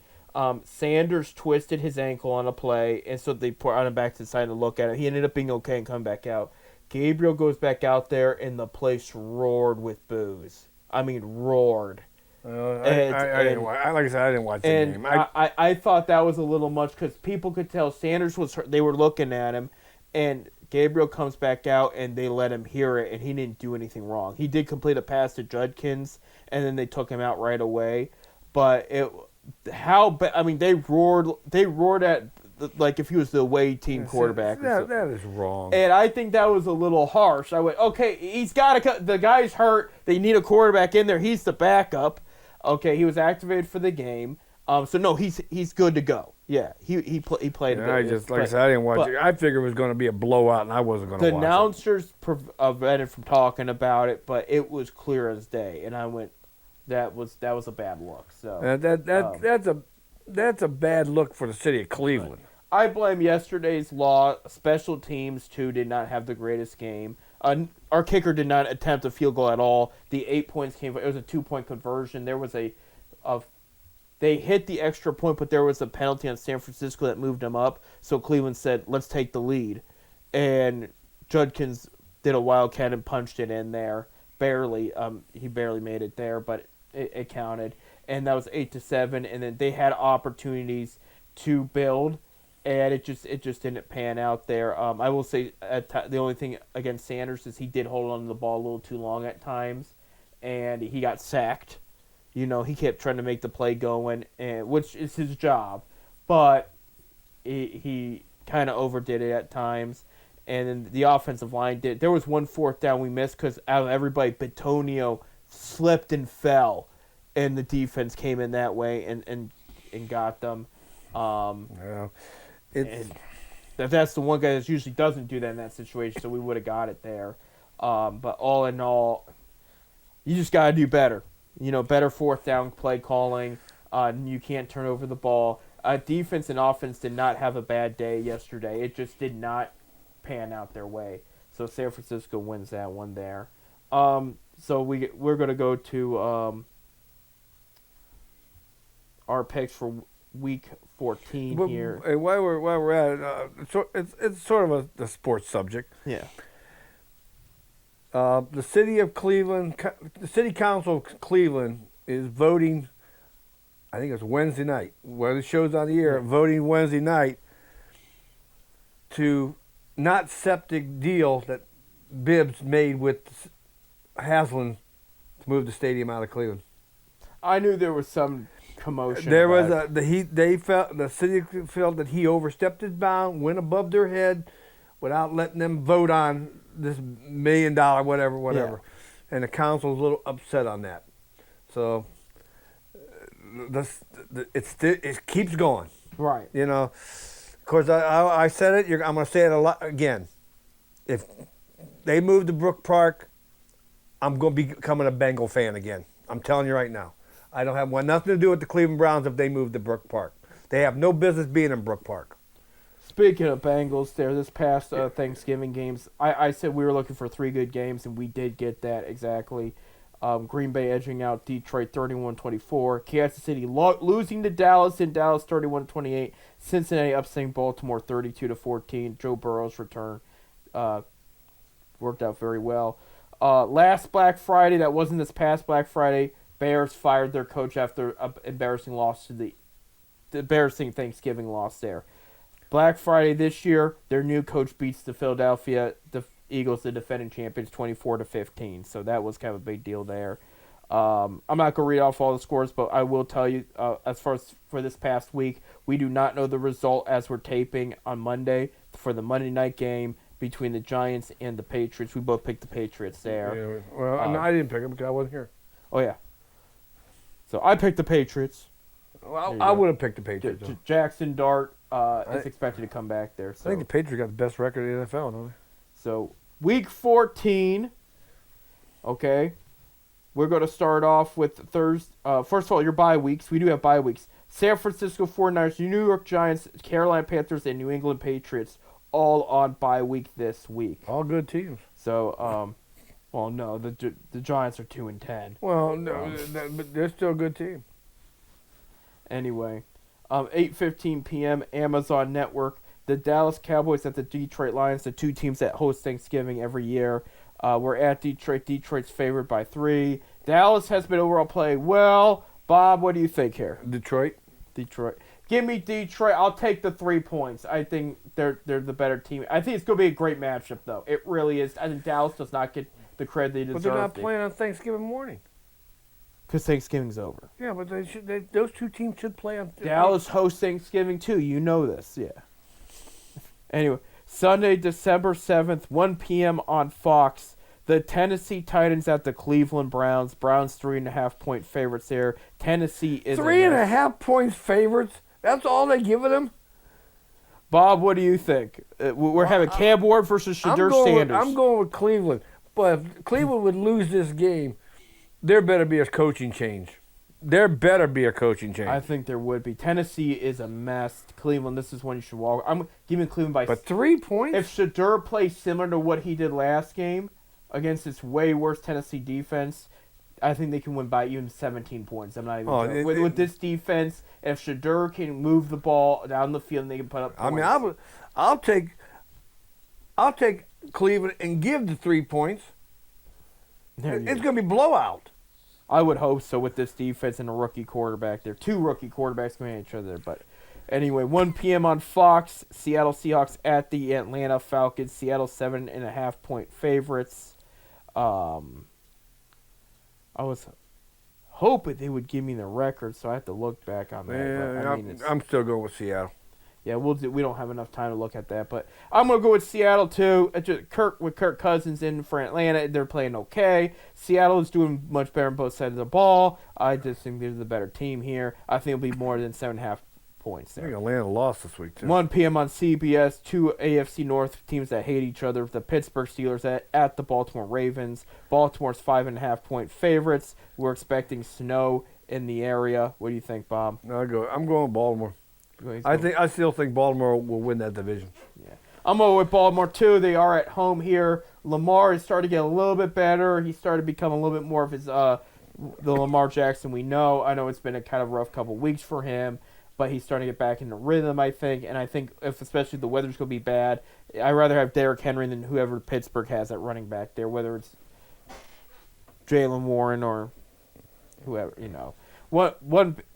Sanders twisted his ankle on a play, and so they put on him back to the side to look at it. He ended up being okay and coming back out. Gabriel goes back out there, and the place roared with boos. I mean, roared. Like I said, I didn't watch the game. I thought that was a little much because people could tell Sanders was hurt. They were looking at him, and Gabriel comes back out, and they let him hear it, and he didn't do anything wrong. He did complete a pass to Judkins, and then they took him out right away. But they roared at like if he was the away team quarterback. That is wrong. And I think that was a little harsh. I went, okay, he's got to. The guy's hurt. They need a quarterback in there. He's the backup. Okay, he was activated for the game. So no, he's good to go. Yeah, he played. And I said, I didn't watch it. I figured it was going to be a blowout, and I wasn't going to watch it. The announcers prevented from talking about it, but it was clear as day. And I went, that was a bad look. So that's a bad look for the city of Cleveland. I blame yesterday's loss. Special teams too did not have the greatest game. Our kicker did not attempt a field goal at all. The 8 points came. It was a 2-point conversion. There was they hit the extra point, but there was a penalty on San Francisco that moved them up. So Cleveland said, "Let's take the lead," and Judkins did a wildcat and punched it in there. Barely. He barely made it there, but it counted. And that was 8-7. And then they had opportunities to build. And it just didn't pan out there. I will say the only thing against Sanders is he did hold on to the ball a little too long at times, and he got sacked. He kept trying to make the play going, which is his job, but he kind of overdid it at times. And then the offensive line did. There was one fourth down we missed because out of everybody, Bitonio slipped and fell, and the defense came in that way and got them. Yeah. And that's the one guy that usually doesn't do that in that situation, so we would have got it there. But all in all, you just got to do better. Better fourth down play calling. You can't turn over the ball. Defense and offense did not have a bad day yesterday. It just did not pan out their way. So San Francisco wins that one there. So we're going to go to our picks for Week 14 But, here. hey, while we're at it, it's sort of a sports subject. Yeah. The city of Cleveland, the city council of Cleveland is voting. I think it's Wednesday night. Where the show's on the air, Yeah. voting Wednesday night to not septic deal that Bibbs made with Haslam to move the stadium out of Cleveland. I knew there was some commotion. There was about it. the city felt that he overstepped his bound, went above their head, without letting them vote on this $1 million whatever, and the council's a little upset on that. So it keeps going. Right. You know, of course I said it. I'm going to say it a lot again. If they move to Brook Park, I'm going to be becoming a Bengal fan again. I'm telling you right now. I don't want nothing to do with the Cleveland Browns if they move to Brook Park. They have no business being in Brook Park. Speaking of Bengals, there this past Thanksgiving games, I said we were looking for 3 good games, and we did get that exactly. Green Bay edging out Detroit 31-24. Kansas City losing to Dallas, in Dallas 31-28. Cincinnati upsetting Baltimore 32-14. Joe Burrow's return worked out very well. Last Black Friday, that wasn't this past Black Friday, Bears fired their coach after an embarrassing loss to the embarrassing Thanksgiving loss there. Black Friday this year, their new coach beats the Philadelphia Eagles, the defending champions, 24-15. So that was kind of a big deal there. I'm not going to read off all the scores, but I will tell you, as far as for this past week, we do not know the result as we're taping on Monday for the Monday night game between the Giants and the Patriots. We both picked the Patriots there. Yeah, well, no, I didn't pick them because I wasn't here. Oh, yeah. So I picked the Patriots. Well, I would have picked the Patriots. Jackson Dart is expected to come back there. So. I think the Patriots got the best record in the NFL, don't they? So week 14, okay, we're going to start off with Thursday. First of all, your bye weeks. We do have bye weeks. San Francisco 49ers, New York Giants, Carolina Panthers, and New England Patriots all on bye week this week. All good teams. So, well, no, the Giants are 2-10. Well, no, but they're still a good team. Anyway, 8:15 p.m. Amazon Network. The Dallas Cowboys at the Detroit Lions, the 2 teams that host Thanksgiving every year. We're at Detroit. Detroit's favored by 3. Dallas has been overall playing well. Bob, what do you think here? Detroit. Give me Detroit. I'll take the 3 points. I think they're the better team. I think it's going to be a great matchup, though. It really is. I think Dallas does not get the credit they deserve. But they're not playing on Thanksgiving morning. Because Thanksgiving's over. Yeah, but those 2 teams should play on. Dallas hosts Thanksgiving, too. You know this, yeah. Anyway, Sunday, December 7th, 1 p.m. on Fox. The Tennessee Titans at the Cleveland Browns. Browns 3.5-point favorites there. Tennessee is 3.5 points favorites. That's all they're giving them. Bob, what do you think? We're having Cam Ward versus Shadur Sanders. I'm going with Cleveland. But if Cleveland would lose this game, there better be a coaching change. I think there would be. Tennessee is a mess. Cleveland, this is one you should walk. I'm giving Cleveland by. But 3 points? If Shadur plays similar to what he did last game against this way worse Tennessee defense, I think they can win by even 17 points. I'm not even joking. With this defense, if Shadur can move the ball down the field, and they can put up points. I mean, I'll take Cleveland and give the 3 points. It's going to be blowout. I would hope so with this defense and a rookie quarterback there. 2 rookie quarterbacks going at each other. But anyway, 1 p.m. on Fox, Seattle Seahawks at the Atlanta Falcons. Seattle 7.5-point favorites. I was hoping they would give me the record, so I have to look back on that. Yeah, I'm still going with Seattle. Yeah, we don't have enough time to look at that, but I'm gonna go with Seattle too. Kirk Cousins in for Atlanta, they're playing okay. Seattle is doing much better on both sides of the ball. I just think they're the better team here. I think it'll be more than 7.5 points there. I think Atlanta lost this week too. 1 p.m. on CBS. 2 AFC North teams that hate each other. The Pittsburgh Steelers at the Baltimore Ravens. Baltimore's 5.5-point favorites. We're expecting snow in the area. What do you think, Bob? I'm going with Baltimore. I still think Baltimore will win that division. Yeah, I'm going with Baltimore too. They are at home here. Lamar is starting to get a little bit better. He started to become a little bit more of his the Lamar Jackson we know. I know it's been a kind of rough couple weeks for him, but he's starting to get back into rhythm, I think. And I think if especially the weather's going to be bad, I'd rather have Derrick Henry than whoever Pittsburgh has at running back there, whether it's Jaylen Warren or whoever, you know.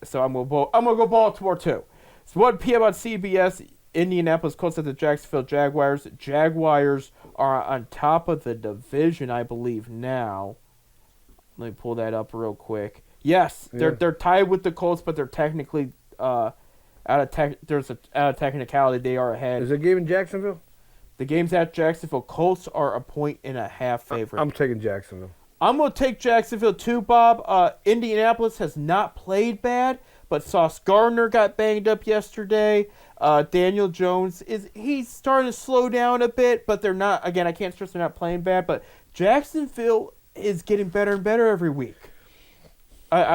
So I'm gonna go Baltimore too. It's 1 p.m. on CBS. Indianapolis Colts at the Jacksonville Jaguars. Jaguars are on top of the division, I believe now. Let me pull that up real quick. Yes, they're tied with the Colts, but they're technically out of technicality they are ahead. Is the game in Jacksonville? The game's at Jacksonville. Colts are a 1.5 favorite. I'm taking Jacksonville. I'm going to take Jacksonville too, Bob. Indianapolis has not played bad, but Sauce Gardner got banged up yesterday. Daniel Jones, he's starting to slow down a bit, but they're not, again, I can't stress they're not playing bad, but Jacksonville is getting better and better every week.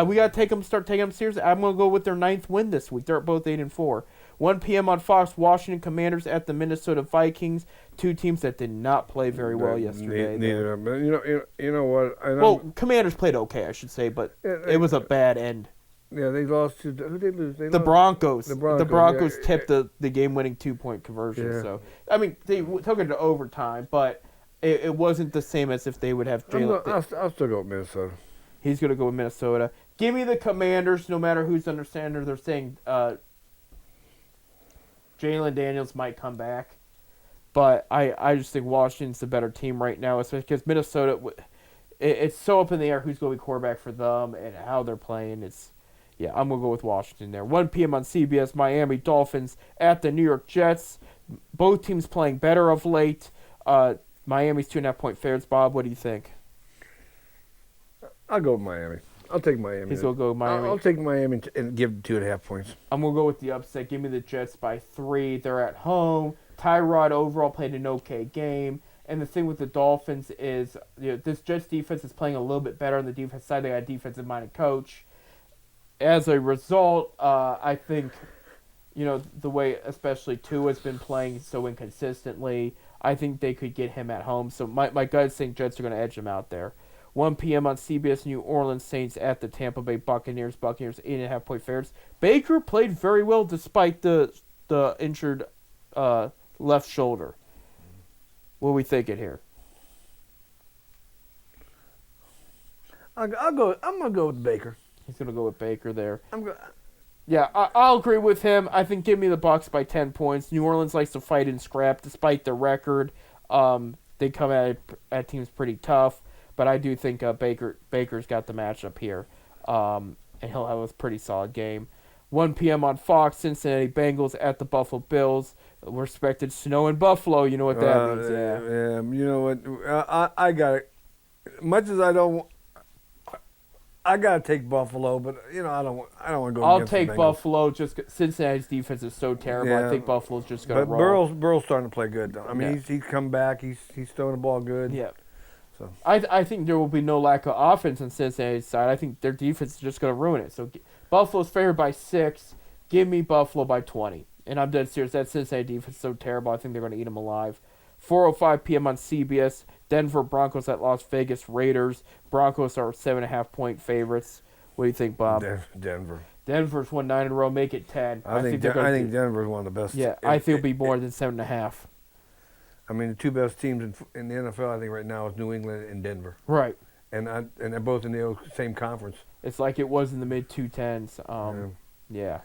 We got to start taking them seriously. I'm going to go with their 9th win this week. They're both 8-4. 1 p.m. on Fox, Washington Commanders at the Minnesota Vikings. Two teams that did not play very well yesterday. Neither, but you know what? Commanders played okay, I should say, but it was a bad end. Yeah, they lost to who they lose? The Broncos. The Broncos yeah, tipped the game-winning 2-point conversion. Yeah. So I mean, they took it to overtime, but it wasn't the same as if they would have Jalen. I'll still go with Minnesota. He's going to go with Minnesota. Give me the Commanders, no matter who's under center. They're saying Jalen Daniels might come back. But I just think Washington's the better team right now, especially because Minnesota, it's so up in the air who's going to be quarterback for them and how they're playing. I'm going to go with Washington there. 1 p.m. on CBS, Miami Dolphins at the New York Jets. Both teams playing better of late. Miami's 2.5-point favorites. Bob, what do you think? I'll go with Miami. I'll take Miami. He's going to go with Miami. I'll take Miami and give 2.5 points. I'm going to go with the upset. Give me the Jets by 3. They're at home. Tyrod overall played an okay game. And the thing with the Dolphins is, this Jets defense is playing a little bit better on the defense side. They got a defensive-minded coach. As a result, I think, the way especially Tua's been playing so inconsistently, I think they could get him at home. So my guys think Jets are going to edge him out there. 1 p.m. on CBS, New Orleans Saints at the Tampa Bay Buccaneers. Buccaneers 8.5-point favorites. Baker played very well despite the injured left shoulder. What are we thinking here? I'm gonna go with Baker. He's gonna go with Baker there. Yeah, I'll agree with him. I think give me the Bucs by 10 points. New Orleans likes to fight and scrap despite their record. They come at teams pretty tough. But I do think Baker's got the matchup here, and he'll have a pretty solid game. 1 p.m. on Fox, Cincinnati Bengals at the Buffalo Bills. We're expected snow in Buffalo. You know what that means, yeah. You know what? I got it. Much as I don't, I gotta take Buffalo, but I don't want to go. I'll take Buffalo. Just Cincinnati's defense is so terrible. Yeah. I think Buffalo's just gonna roll. But Burrow's starting to play good, though. I mean, he's come back. He's throwing the ball good. Yeah. So I think there will be no lack of offense on Cincinnati's side. I think their defense is just going to ruin it. So Buffalo's favored by 6. Give me Buffalo by 20. And I'm dead serious. That Cincinnati defense is so terrible. I think they're going to eat them alive. 4:05 p.m. on CBS. Denver Broncos at Las Vegas Raiders. Broncos are 7.5-point favorites. What do you think, Bob? Denver. Denver's won 9 in a row. Make it 10. I think Denver's one of the best. Yeah, I think it'll be more than 7.5. I mean, the two best teams in the NFL, I think, right now is New England and Denver. Right. And they're both in the same conference. It's like it was in the mid-2010s. Yeah.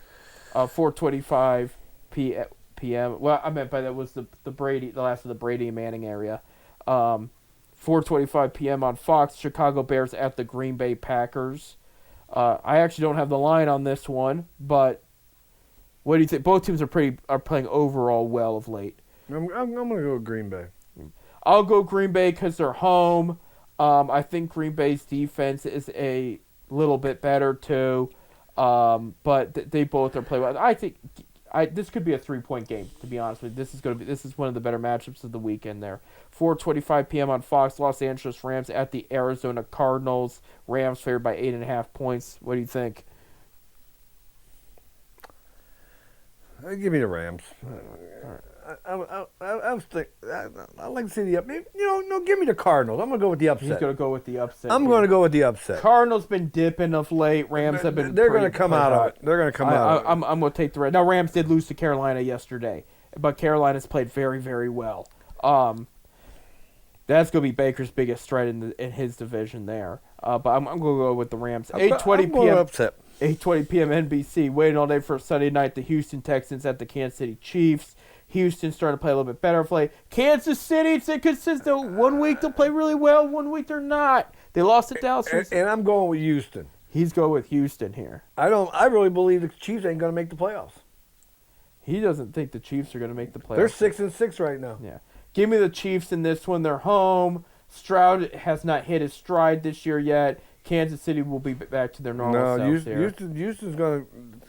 4:25 p.m. Well, I meant by that was the last of the Brady and Manning area. 4:25 p.m. on Fox, Chicago Bears at the Green Bay Packers. I actually don't have the line on this one, but what do you think? Both teams are playing overall well of late. I'm going to go with Green Bay. I'll go Green Bay because they're home. I think Green Bay's defense is a little bit better too, but they both are playing well. I think this could be a 3-point game. To be honest with you, this is one of the better matchups of the weekend. There, 4:25 p.m. on Fox. Los Angeles Rams at the Arizona Cardinals. Rams favored by 8.5 points. What do you think? Give me the Rams. I was thinking, I like to see the upset. No, give me the Cardinals. I'm going to go with the He's upset. going to go with the upset. I'm going to go with the upset. Cardinals been dipping of late. Rams have been. They're going to come out of it. They're going to come out of it. I'm going to take the Rams. Now, Rams did lose to Carolina yesterday, but Carolina's played very, very well. That's going to be Baker's biggest threat in his division there. But I'm going to go with the Rams. 8:20 p.m. Upset. 8:20 p.m. NBC. Waiting all day for Sunday night. The Houston Texans at the Kansas City Chiefs. Houston's starting to play a little bit better of late. Kansas City, it's inconsistent. 1 week they'll play really well. 1 week they're not. They lost to Dallas. And I'm going with Houston. He's going with Houston here. I really believe the Chiefs ain't going to make the playoffs. He doesn't think the Chiefs are going to make the playoffs. They're 6-6 right now. Yeah. Give me the Chiefs in this one. They're home. Stroud has not hit his stride this year yet. Kansas City will be back to their normal selves here. Houston's going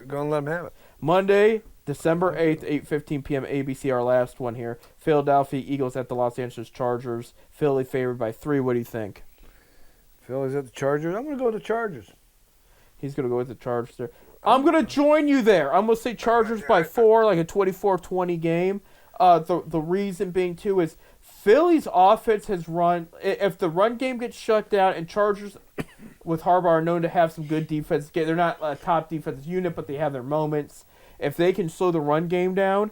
to let them have it. Monday, December 8th, 8:15 p.m. ABC, our last one here. Philadelphia Eagles at the Los Angeles Chargers. Philly favored by 3. What do you think? Philly's at the Chargers. I'm going to go with the Chargers. He's going to go with the Chargers there. I'm going to join you there. I'm going to say Chargers by 4, like a 24-20 game. The reason being, too, is Philly's offense has run. If the run game gets shut down, and Chargers with Harbaugh are known to have some good defense. They're not a top defensive unit, but they have their moments. If they can slow the run game down,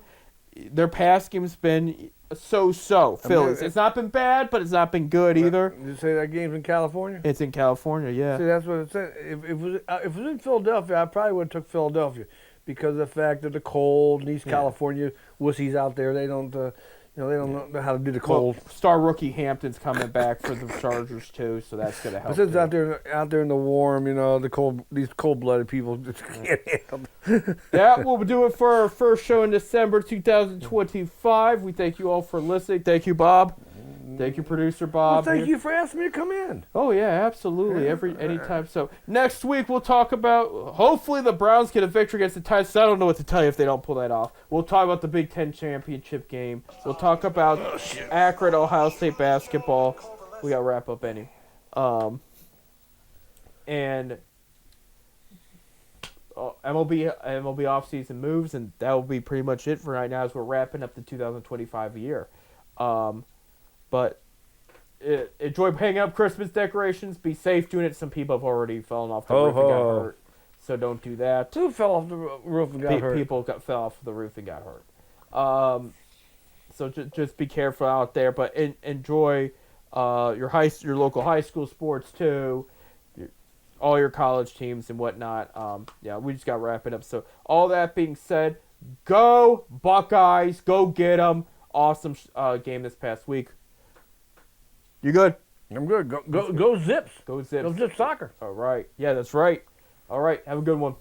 their pass game's been so-so. Phillies. It's not been bad, but it's not been good either. Did you say that game's in California? It's in California, yeah. See, that's what it said. If it was in Philadelphia, I probably would have took Philadelphia because of the fact that the cold and East California wussies out there, they don't know how to do the cold. Well, star rookie Hampton's coming back for the Chargers too, so that's gonna help. But since out there in the warm, these cold-blooded people just can't handle it. That will do it for our first show in December 2025. We thank you all for listening. Thank you, Bob. Thank you, producer Bob. Well, thank you for asking me to come in. Oh yeah, absolutely. Anytime. So next week we'll talk about hopefully the Browns get a victory against the Titans. I don't know what to tell you if they don't pull that off. We'll talk about the Big Ten championship game. We'll talk about Akron, Ohio State basketball. We got to wrap up anyway. And MLB offseason moves, and that will be pretty much it for right now as we're wrapping up the 2025 year. But enjoy hanging up Christmas decorations. Be safe doing it. Some people have already fallen off the roof and got hurt, so don't do that. Who fell off the roof and got hurt? People fell off the roof and got hurt. So just be careful out there, but enjoy your local high school sports too, all your college teams and whatnot. We just got to wrap it up. So all that being said, go Buckeyes, go get them! Awesome game this past week. You good? I'm good. Go Zips. Go Zips. Go Zips soccer. All right. Yeah, that's right. All right. Have a good one.